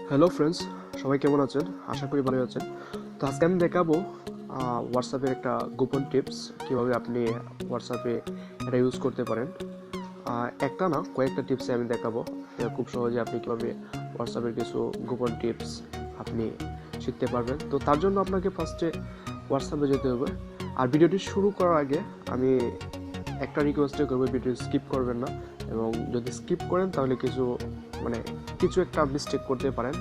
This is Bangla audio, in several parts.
হ্যালো ফ্রেন্ডস, সবাই কেমন আছেন? আশা করি ভালো আছেন। তো আজকে আমি দেখাবো হোয়াটসঅ্যাপের একটা গোপন টিপস, কীভাবে আপনি হোয়াটসঅ্যাপে এটা ইউজ করতে পারেন। একটা না, কয়েকটা টিপসে আমি দেখাবো খুব সহজে আপনি কীভাবে হোয়াটসঅ্যাপের কিছু গোপন টিপস আপনি শিখতে পারবেন। তো তার জন্য আপনাকে ফার্স্টে হোয়াটসঅ্যাপে যেতে হবে। আর ভিডিওটি শুরু করার আগে আমি একটা রিকোয়েস্টই করবো, ভিডিও স্কিপ করবেন না, এবং যদি স্কিপ করেন তাহলে কিছু একটা মিস্টেক করতে পারেন।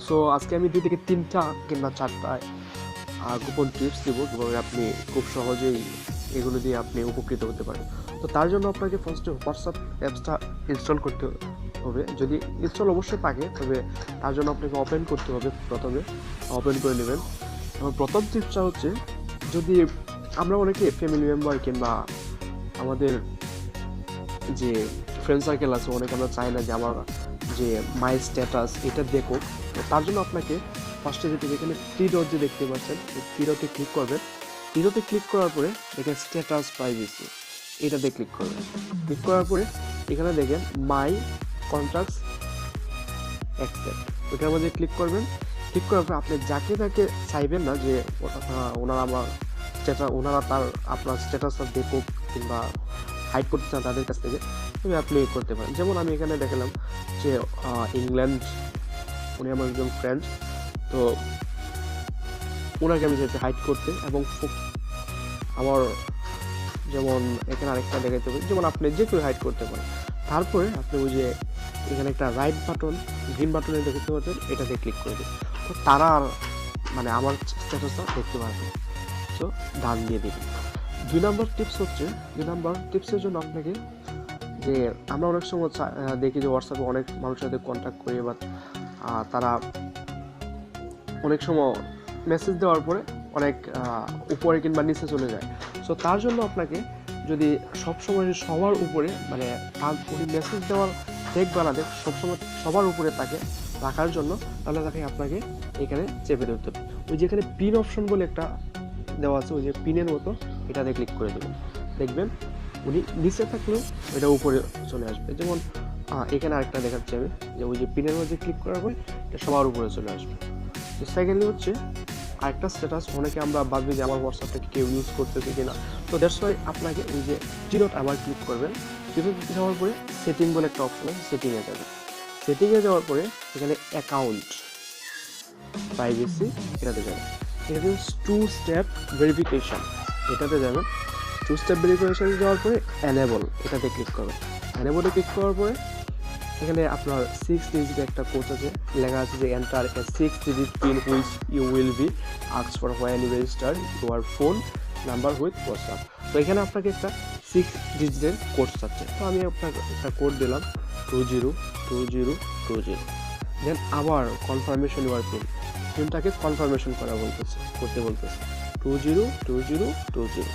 সো আজকে আমি 2 থেকে 3টা কিংবা 4টা গোপন টিপস দিব, কীভাবে আপনি খুব সহজেই এগুলো দিয়ে আপনি উপকৃত হতে পারেন। তো তার জন্য আপনাকে ফার্স্টে হোয়াটসঅ্যাপ অ্যাপসটা ইনস্টল করতে হবে। যদি ইনস্টল অবশ্যই থাকে, তবে তার জন্য আপনাকে ওপেন করতে হবে। প্রথমে ওপেন করে নেবেন। এবং প্রথম টিপসটা হচ্ছে, যদি আমরা অনেকে ফ্যামিলি মেম্বার কিংবা আমাদের যে ফ্রেন্ড সার্কেল আছে, অনেকে আমরা চাই না যে আমার যে মাই স্ট্যাটাস এটা দেখো। তার জন্য আপনাকে ফার্স্টে যেখানে থ্রি ডট যে দেখতে পাচ্ছেন, থ্রি ডটে ক্লিক করবেন। থ্রি ডটে ক্লিক করার পরে দেখেন স্ট্যাটাস প্রাইভেসি, এটাতে ক্লিক করবেন। ক্লিক করার পরে এখানে দেখেন মাই কন্ট্যাক্টস অ্যাকসেপ্ট, ওটার মধ্যে ক্লিক করবেন। ক্লিক করার পরে আপনি যাকে তাকে চাইবেন না যে ওনারা আপনার স্ট্যাটাসটা দেখুক কিংবা হাইড করতে চান তাদের কাছ থেকে, তবে আপনি করতে পারেন। যেমন আমি এখানে দেখালাম যে ইংল্যান্ড, উনি আমার একজন ফ্রেন্ড, তো ওনাকে আমি চাইছি হাইড করতে। এবং আমার যেমন এখানে আরেকটা দেখাইতে হবে, যেমন আপনি যে কেউ হাইড করতে পারেন। তারপরে আপনি ওই যে এখানে একটা রাইট বাটন, গ্রিন বাটনে দেখতে পাচ্ছেন, এটাতে ক্লিক করে দিন। তো তারা আমার স্ট্যাটাসটা দেখতে পারবে। সো ডান দিয়ে দিবেন। 2 নম্বর টিপসের জন্য আপনাকে, যে আমরা অনেক সময় দেখি যে হোয়াটসঅ্যাপে অনেক মানুষের সাথে কন্ট্যাক্ট করি, বা তারা অনেক সময় মেসেজ দেওয়ার পরে অনেক উপরে কিংবা নিচে চলে যায়। সো তার জন্য আপনাকে যদি সবসময় সবার উপরে উনি মেসেজ দেওয়ার দেখবে না, সবসময় সবার উপরে তাকে রাখার জন্য, তাহলে আপনাকে এখানে চেপে ধরতে হবে। ওই যেখানে পিন অপশন বলে একটা দেওয়া আছে, ওই যে পিনের মতো, এটাতে ক্লিক করে দেবেন। দেখবেন উনি নিচে থাকলেও এটা উপরে চলে আসবে। যেমন এখানে আরেকটা দেখাচ্ছি আমি, যে ওই যে পিনের মধ্যে ক্লিক করার পরে এটা সবার উপরে চলে আসবে। তো সেকেন্ডলি হচ্ছে আরেকটা স্ট্যাটাস, অনেকে আমরা ভাবি যে আমার হোয়াটসঅ্যাপটাকে কেউ ইউজ করতেছে কিনা। তো দ্যাটস ওয়াই আপনাকে ওই যে জিরোট আবার ক্লিক করবেন। জিরোট যাওয়ার পরে সেটিং বলে একটা অপশন আছে, সেটিংয়ে যাবেন। সেটিংয়ে যাওয়ার পরে এখানে অ্যাকাউন্ট প্রাইভেসি, এটাতে যাবেন। এখানে 2 স্টেপ ভেরিফিকেশন, এটাতে যাবেন। 2 স্টেপ ভেরিফিকেশন যাওয়ার পরে এনেবল, এটাতে ক্লিক করবেন। এনেবলে ক্লিক করার পরে এখানে আপনার 6 ডিজিট একটা কোড আছে, লেখা আছে যে enter a 6 digit pin which you will be asked for when you register your phone number with WhatsApp. তো এখানে আপনাকে একটা 6 ডিজিটের কোড চাচ্ছে। তো আমি আপনাকে একটা কোড দিলাম 202020। দেন আবার কনফার্মেশন ইউর পিনটাকে কনফার্মেশন করতে বলতেছে 202020।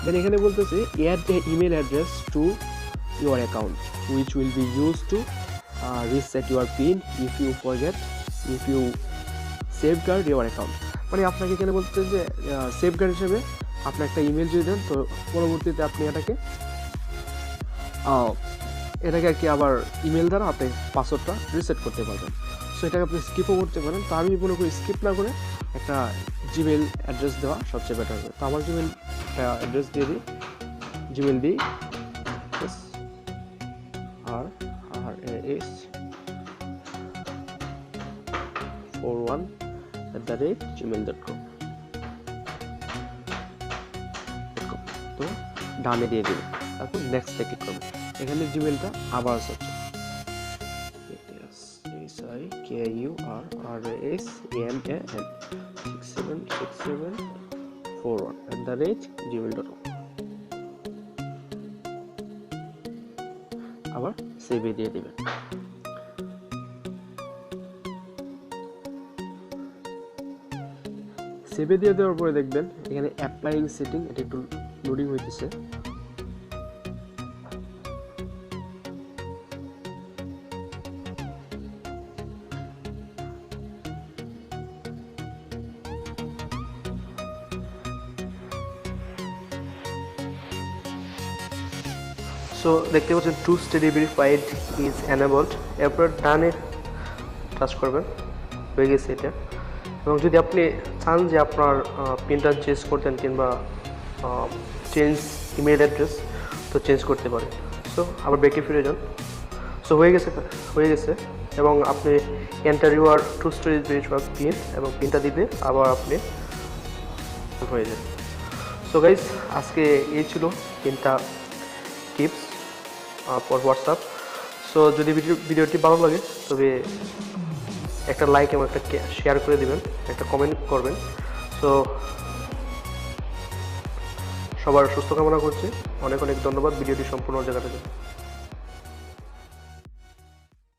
দেন এখানে বলতেছে add a email address to your account which will be used to reset your pin if you safeguard your account। আপনাকে এখানে বলতে যে সেফগার্ড হিসেবে আপনি একটা ইমেল যদি দেন, তো পরবর্তীতে আপনি এটাকে আর কি আবার ইমেল দ্বারা আপনি পাসওয়ার্ডটা রিসেট করতে পারবেন। সো এটাকে আপনি স্কিপও করতে পারেন। তো আমি মনে করি স্কিপ না করে একটা জিমেল অ্যাড্রেস দেওয়া সবচেয়ে বেটার হবে। তো আমার জিমেল একটা অ্যাড্রেস দিয়ে দিই, জিমেল দিই ras41@gmail.com। তো ডানে দিয়ে দিবেন, তারপর নেক্সটে ক্লিক করবেন। এখানে জিমেলটা আবার সার্চ SIKURRASMAN676741@gmail.com, আবার সেভে দিয়ে দিবেন। সেভে দিয়ে দেওয়ার পরে দেখবেন এখানে অ্যাপ্লাইং সেটিং, এটা একটু লোডিং হইতেছে। সো দেখতে পাচ্ছেন 2 স্টেপ ভেরিফাইড ইজ এনেবলড। এরপর ডানে টাচ করবেন। হয়ে গেছে এটা। এবং যদি আপনি চান যে আপনার পিনটা চেঞ্জ করতেন কিংবা চেঞ্জ ইমেল অ্যাড্রেস, তো চেঞ্জ করতে পারেন। সো আবার ব্যাকে ফিরে যান। সো হয়ে গেছে এবং আপনি enter your to storage password pin এবং পিনটা দিবে আবার আপনি হয়ে যাবে। সো গাইজ, আজকে এই ছিল 3টা টিপস ফর হোয়াটসঅ্যাপ। সো যদি ভিডিওটি ভালো লাগে তবে একটা লাইক এবং একটা শেয়ার করে দিবেন, একটা কমেন্ট করবেন। সো সবার সুস্থ কামনা করছি। অনেক অনেক ধন্যবাদ ভিডিওটি সম্পূর্ণ জায়গাটাতে।